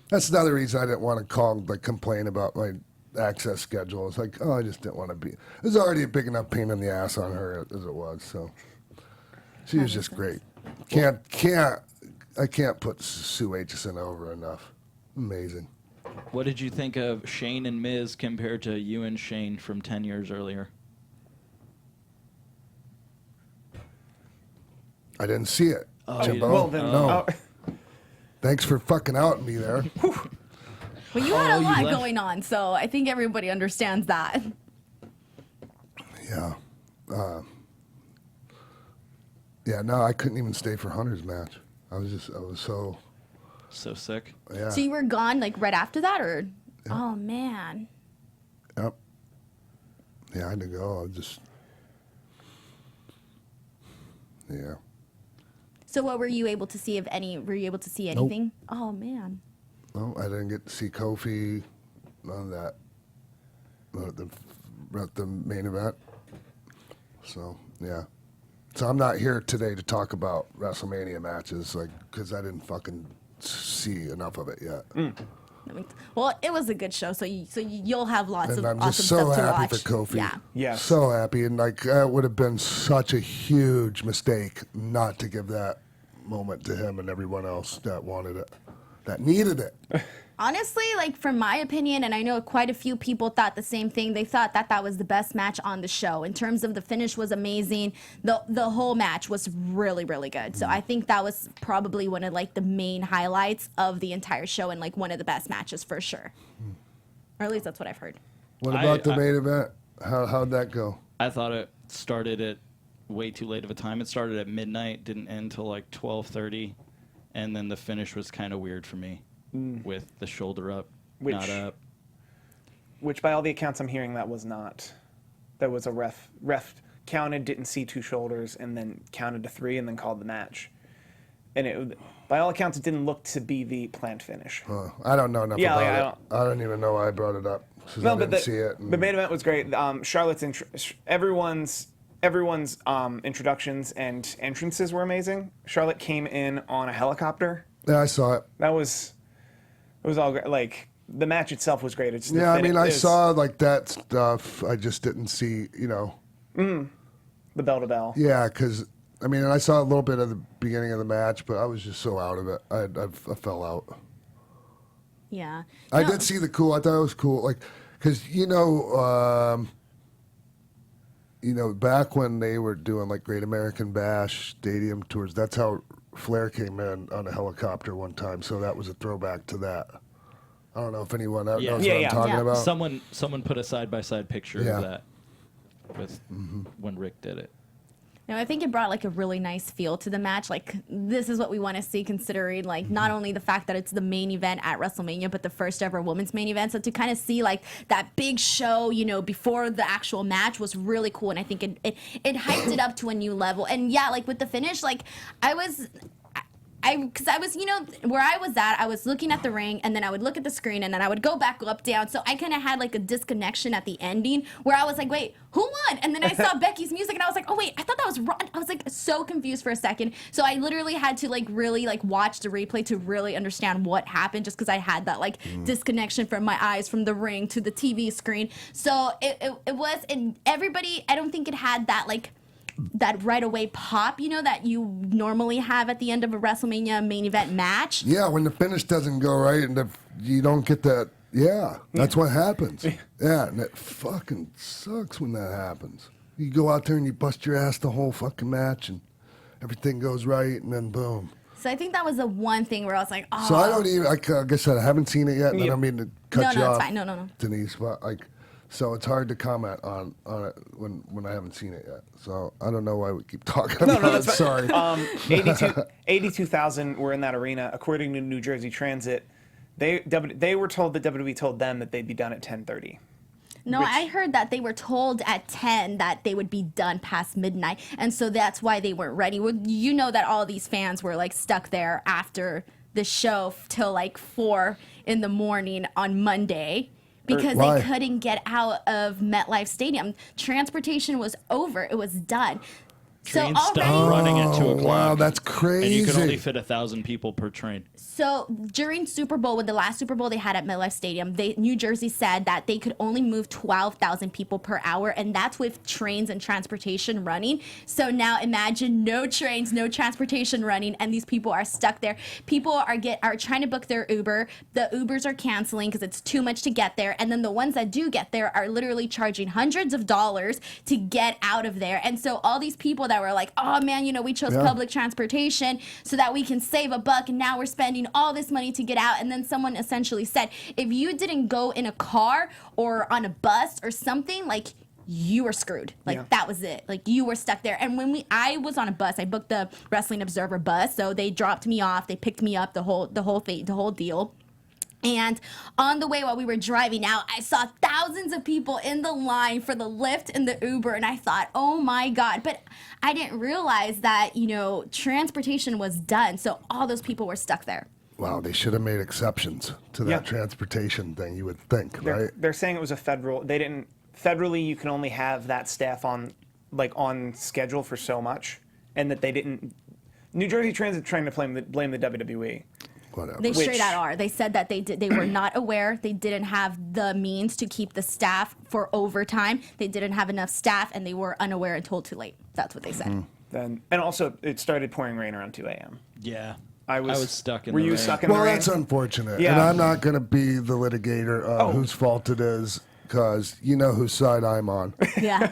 that's another reason I didn't want to call complain about my access schedule. It's I just didn't want to be. It was already a big enough pain in the ass on her as it was. So she was just great. I can't put Sue Aitchison over enough. Amazing. What did you think of Shane and Miz compared to you and Shane from 10 years earlier? I didn't see it. Oh, Jimbo. you Well, then, No. Thanks for fucking outing me there. Well, you had a you lot left. going on, so I think everybody understands that. Yeah. No, I couldn't even stay for Hunter's match. I was so, So sick. yeah. So you were gone right after that, or? Oh man. Yep. Yeah, I had to go. Yeah. So what were you able to see, if any? Were you able to see anything? Oh man. No, I didn't get to see Kofi, none of that. At the main event. So, yeah. So I'm not here today to talk about WrestleMania matches, because I didn't fucking see enough of it yet. Well, it was a good show, so you'll have lots And of I'm awesome just so stuff to happy watch. for Kofi. Yeah. Yes. So happy. And that would have been such a huge mistake not to give that moment to him and everyone else that wanted it, that needed it. Honestly, from my opinion, and I know quite a few people thought the same thing. They thought that was the best match on the show. In terms of the finish was amazing. The whole match was really, really good. So I think that was probably one of the main highlights of the entire show and one of the best matches for sure. Or at least that's what I've heard. What about the main event? How'd that go? I thought it started at way too late of a time. It started at midnight, didn't end till 12:30, and then the finish was kind of weird for me with the shoulder up, not up. Which, by all the accounts I'm hearing, that was not. That was a ref counted, didn't see two shoulders, and then counted to 3, and then called the match. And by all accounts, it didn't look to be the planned finich. I don't know enough Yeah, about it. I don't even know why I brought it up. No, I but didn't see it. the main event was great. Charlotte's everyone's introductions and entrances were amazing. Charlotte came in on a helicopter. Yeah, I saw it. It was all great. The match itself was great. It's I saw that stuff. I just didn't see, the bell to bell. Yeah, because I saw a little bit of the beginning of the match, but I was just so out of it. I fell out. Yeah. I No. did see the cool. I thought it was cool, like, because back when they were doing like Great American Bash stadium tours, that's how Flair came in on a helicopter one time. So that was a throwback to that. I don't know if anyone knows Yeah. what Yeah, I'm yeah. talking Yeah. about. Someone put a side-by-side picture Yeah. of that with when Rick did it. No, I think it brought like a really nice feel to the match. Like this is what we want to see, considering like not only the fact that it's the main event at WrestleMania, but the first ever women's main event. So to kind of see like that big show, before the actual match was really cool, and I think it hyped it up to a new level. And yeah, like with the finish, like because I was, where I was at, I was looking at the ring, and then I would look at the screen, and then I would go back up, down. So I kind of had like a disconnection at the ending where I was like, wait, who won? And then I saw Becky's music, and I was like, oh wait, I thought that was wrong. I was like so confused for a second. So I literally had to like really like watch the replay to really understand what happened, just because I had that like disconnection from my eyes from the ring to the TV screen. So it was, and everybody, I don't think it had that like that right away pop, that you normally have at the end of a WrestleMania main event match. Yeah, when the finish doesn't go right and you don't get that. Yeah, that's what happens. Yeah, and it fucking sucks when that happens. You go out there and you bust your ass the whole fucking match, and everything goes right, and then boom. So I think that was the one thing where I was like, oh. So I don't even. Like I said, I haven't seen it yet, and I don't mean to cut you No, off. it's fine. No. Denise, but like. So it's hard to comment on it when I haven't seen it yet. So I don't know why we keep talking about that's it. fine. Sorry. 82,000 were in that arena, according to New Jersey Transit. They were told that WWE told them that they'd be done at 10:30. No, I heard that they were told at 10 that they would be done past midnight, and so that's why they weren't ready. Well, you know that all these fans were like stuck there after the show till like 4 in the morning on Monday. Because Why? they couldn't get out of MetLife Stadium. Transportation was over. It was done. Train so stopped already, running at 2 o'clock. Wow, that's crazy. And you could only fit 1,000 people per train. So during Super Bowl, with the last Super Bowl they had at MetLife Stadium, New Jersey said that they could only move 12,000 people per hour, and that's with trains and transportation running. So now imagine no trains, no transportation running, and these people are stuck there. People are trying to book their Uber. The Ubers are canceling because it's too much to get there, and then the ones that do get there are literally charging hundreds of dollars to get out of there. And so all these people that were like, oh man, we chose public transportation so that we can save a buck, and now we're spending all this money to get out. And then someone essentially said, if you didn't go in a car or on a bus or something, like you were screwed. Like that was it. Like you were stuck there. And when I was on a bus, I booked the Wrestling Observer bus, so they dropped me off, they picked me up, the whole deal. And on the way while we were driving out, I saw thousands of people in the line for the Lyft and the Uber, and I thought, oh my God. But I didn't realize that, transportation was done, so all those people were stuck there. Wow, they should have made exceptions to that transportation thing, you would think, right? They're saying it was a federal. They didn't. Federally, you can only have that staff on schedule for so much, and that they didn't. New Jersey Transit trying to blame the WWE. Whatever. They straight out are. They said that they were not aware. They didn't have the means to keep the staff for overtime. They didn't have enough staff, and they were unaware and told too late. That's what they said. And also, it started pouring rain around 2 a.m. Yeah. I was stuck in Were the you rain. stuck in the Well, rain? that's unfortunate. Yeah. And I'm not going to be the litigator whose fault it is, because you know whose side I'm on. Yeah.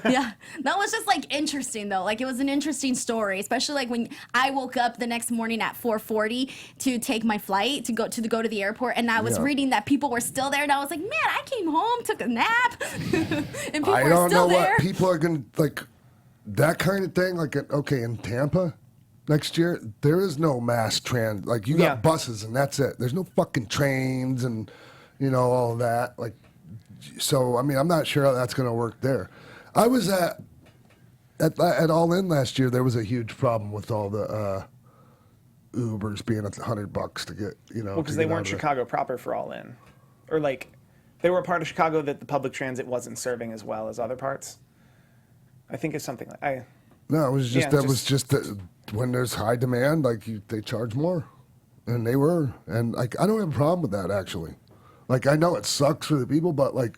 That was just like interesting though. Like it was an interesting story, especially like when I woke up the next morning at 4:40 to take my flight to go to the airport, and I was reading that people were still there, and I was like, man, I came home, took a nap, and people I were don't still know there. what people are going to, like, that kind of thing. Like, okay, in Tampa next year, there is no mass like, you got buses and that's it. There's no fucking trains and, all of that. Like, so, I mean, I'm not sure how that's going to work there. I was at All In last year. There was a huge problem with all the Ubers being $100 to get, Well, because they weren't Chicago proper for All In, or like they were a part of Chicago that the public transit wasn't serving as well as other parts. I think it's something like No, it was just Yeah, was just that when there's high demand, like they charge more, and they were, and like I don't have a problem with that actually. Like I know it sucks for the people, but like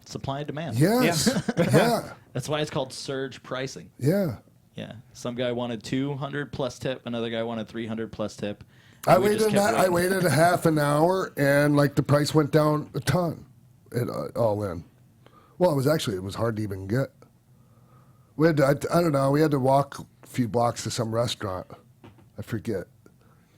Supply and demand. yes, yeah, That's why it's called surge pricing. yeah. Yeah. Some guy wanted 200 plus tip, another guy wanted 300 plus tip, I We just waited. kept I waiting. waited a half an hour, and like the price went down a ton. It all in. Well, it was hard to even get. We had to, I don't know. We had to walk a few blocks to some restaurant. I forget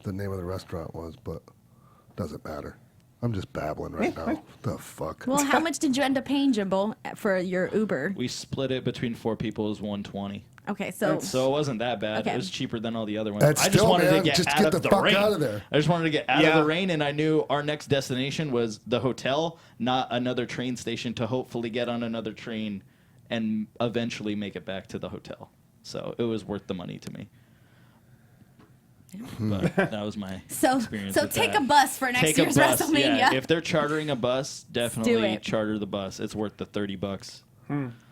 the name of the restaurant was, but it doesn't matter. I'm just babbling right now. The fuck. Well, how much did you end up paying, Jimbo, for your Uber? We split it between 4 people. It was $120. Okay, so So it wasn't that bad. Okay. It was cheaper than all the other ones. That's I just still, wanted man, to get just out get of the the fuck rain. out of there. I just wanted to get out Yeah. of the rain, and I knew our next destination was the hotel, not another train station, to hopefully get on another train and eventually make it back to the hotel. So it was worth the money to me. But that was my experience. So with take that. a bus for next Take a year's bus, WrestleMania. yeah. If they're chartering a bus, definitely it. charter the bus. It's worth the $30.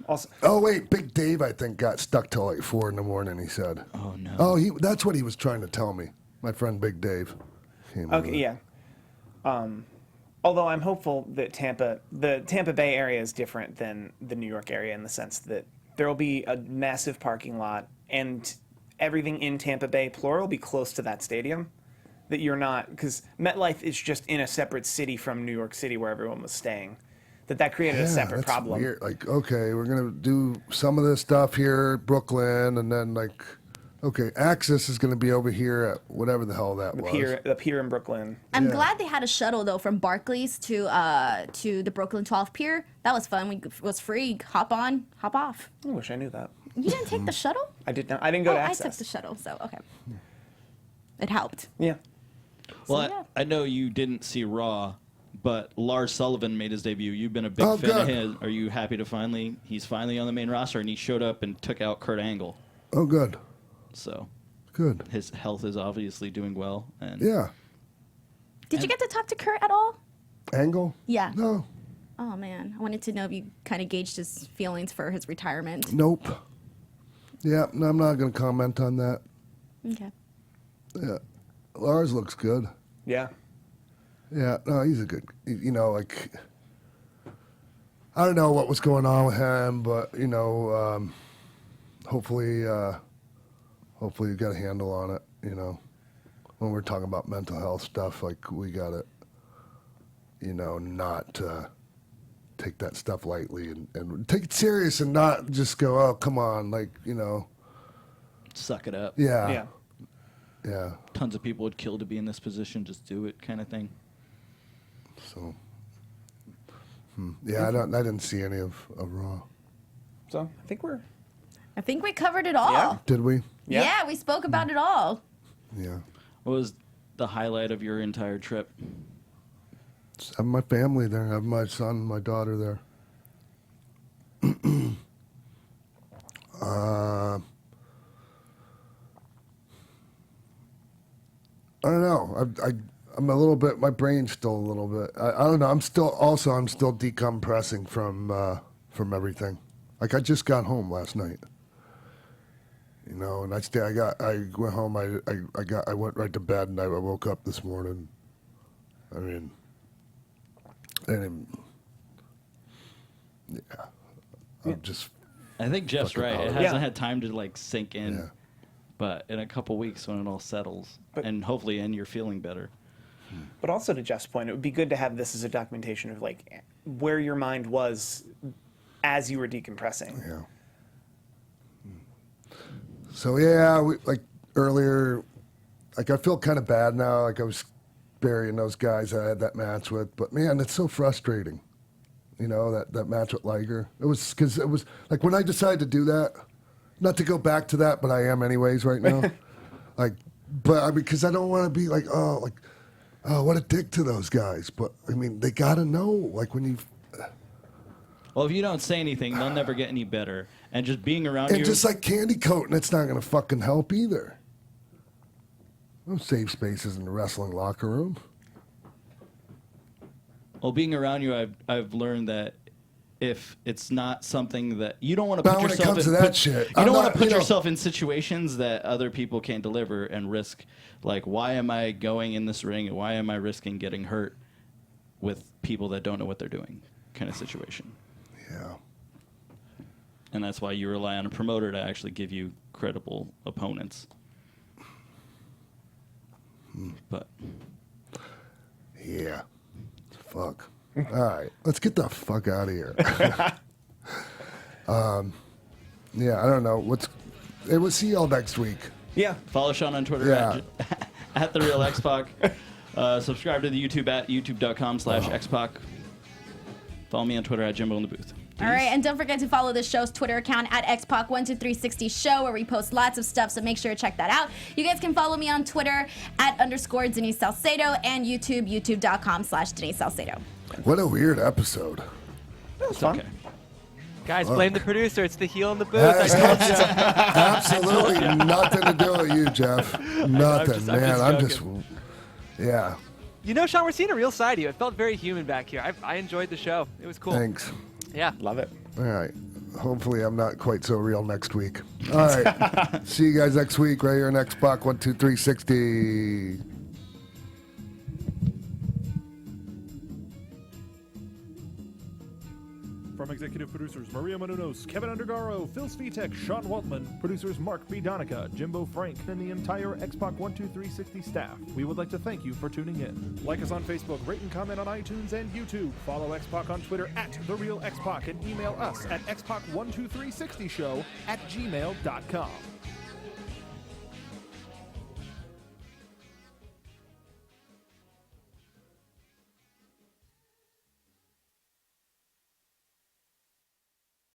Also, Oh wait, Big Dave, I think got stuck till like 4 a.m. He said. Oh no. Oh, that's what he was trying to tell me. My friend Big Dave. okay, yeah. Although I'm hopeful that the Tampa Bay area is different than the New York area in the sense that there will be a massive parking lot and everything in Tampa Bay, plural, will be close to that stadium. That you're not, because MetLife is just in a separate city from New York City where everyone was staying. That created a separate that's problem. Weird. Like, okay, we're gonna do some of this stuff here, Brooklyn, and then like, okay, Axis is gonna be over here at whatever the hell that was. The pier in Brooklyn. I'm glad they had a shuttle though from Barclays to the Brooklyn 12 Pier. That was fun. It was free. Hop on, hop off. I wish I knew that. You didn't take the shuttle? I did not. I didn't go to I Access. took the shuttle, so okay. It helped. Yeah. Well, yeah. I know you didn't see Raw, but Lars Sullivan made his debut. You've been a big Oh, fan of good. his. Are you happy to he's finally on the main roster, and he showed up and took out Kurt Angle. Oh, good, So good. his health is obviously doing well. And Yeah, Did you get to talk to Kurt at all? Angle. Yeah. No, Oh man, I wanted to know if you kind of gauged his feelings for his retirement. nope. Yeah, no, I'm not gonna comment on that. Okay. Yeah, Lars looks good. Yeah. Yeah, no, he's a good. You know, like I don't know what was going on with him, but you know, hopefully you got a handle on it. You know, when we're talking about mental health stuff, like we got to, you know, not take that stuff lightly and take it serious and not just go, oh, come on, like you know, suck it up. yeah, Yeah. yeah. Tons of people would kill to be in this position. Just do it, kind of thing. So, yeah, I didn't see any of Raw. So I think we're. I think we covered it all. Yeah. Did we? Yeah. Yeah, we spoke about it all. Yeah. What was the highlight of your entire trip? I have my family there. I have my son, my daughter there. I don't know. I'm a little bit. My brain's still a little bit. I don't know. I'm still decompressing from everything. Like I just got home last night. You know, and I went home. I went right to bed, and I woke up this morning. I mean, and yeah, I'm just. I think Jeff's Fucking right. It holiday. hasn't Yeah. had time to like sink in. Yeah. But in a couple weeks when it all settles, and hopefully, and you're feeling better. But also to Jeff's point, it would be good to have this as a documentation of like where your mind was as you were decompressing. Yeah. So yeah, like earlier, like I feel kind of bad now. Like I was burying those guys I had that match with, but man, it's so frustrating. You know that match with Liger. It was because it was like when I decided to do that, not to go back to that, but I am anyways right now. Like, but because I don't want to be like, oh, what a dick to those guys. But I mean, they gotta know, like when you. Well, if you don't say anything, they'll never get any better. And just being around And you, just like candy coating, it's not going to fucking help either. No safe spaces in the wrestling locker room. well, being around you, I've learned that if it's not something that you don't want to Now, put when it yourself comes in, to that shit, you I'm don't want not- to put you know- yourself in situations that other people can't deliver and risk. Like, why am I going in this ring? And why am I risking getting hurt with people that don't know what they're doing? Kind of situation. Yeah. And that's why you rely on a promoter to actually give you credible opponents. But Yeah. Fuck. All right, let's get the fuck out of here. Yeah, I don't know. We'll see y'all next week. Yeah. follow Sean on Twitter Yeah. at the real X-Pac. Subscribe to the YouTube at youtube.com/X-Pac. Follow me on Twitter at Jimbo in the Booth. All right, and don't forget to follow the show's Twitter account at XPac12360 Show, where we post lots of stuff, so make sure to check that out. You guys can follow me on Twitter at _Denise Salcedo and YouTube, youtube.com/Denise Salcedo. What a weird episode. It's okay. Guys, blame the producer. It's the heel in the booth. I Has told you. absolutely nothing to do with you, Jeff. Nothing, I'm man. just Yeah. You know, Sean, we're seeing a real side of you. It felt very human back here. I enjoyed the show. It was cool. Thanks. Yeah. Love it. All right. Hopefully, I'm not quite so real next week. All right. See you guys next week right here on X-Pac 12360. From executive producers Maria Menounos, Keven Undergaro, Phil Svitek, Sean Waltman, producers Mark B. Donica, Jimbo Frank, and the entire X-Pac 12360 staff, we would like to thank you for tuning in. Like us on Facebook, rate and comment on iTunes and YouTube. Follow X-Pac on Twitter at TheRealXpac and email us at xpac12360show@gmail.com.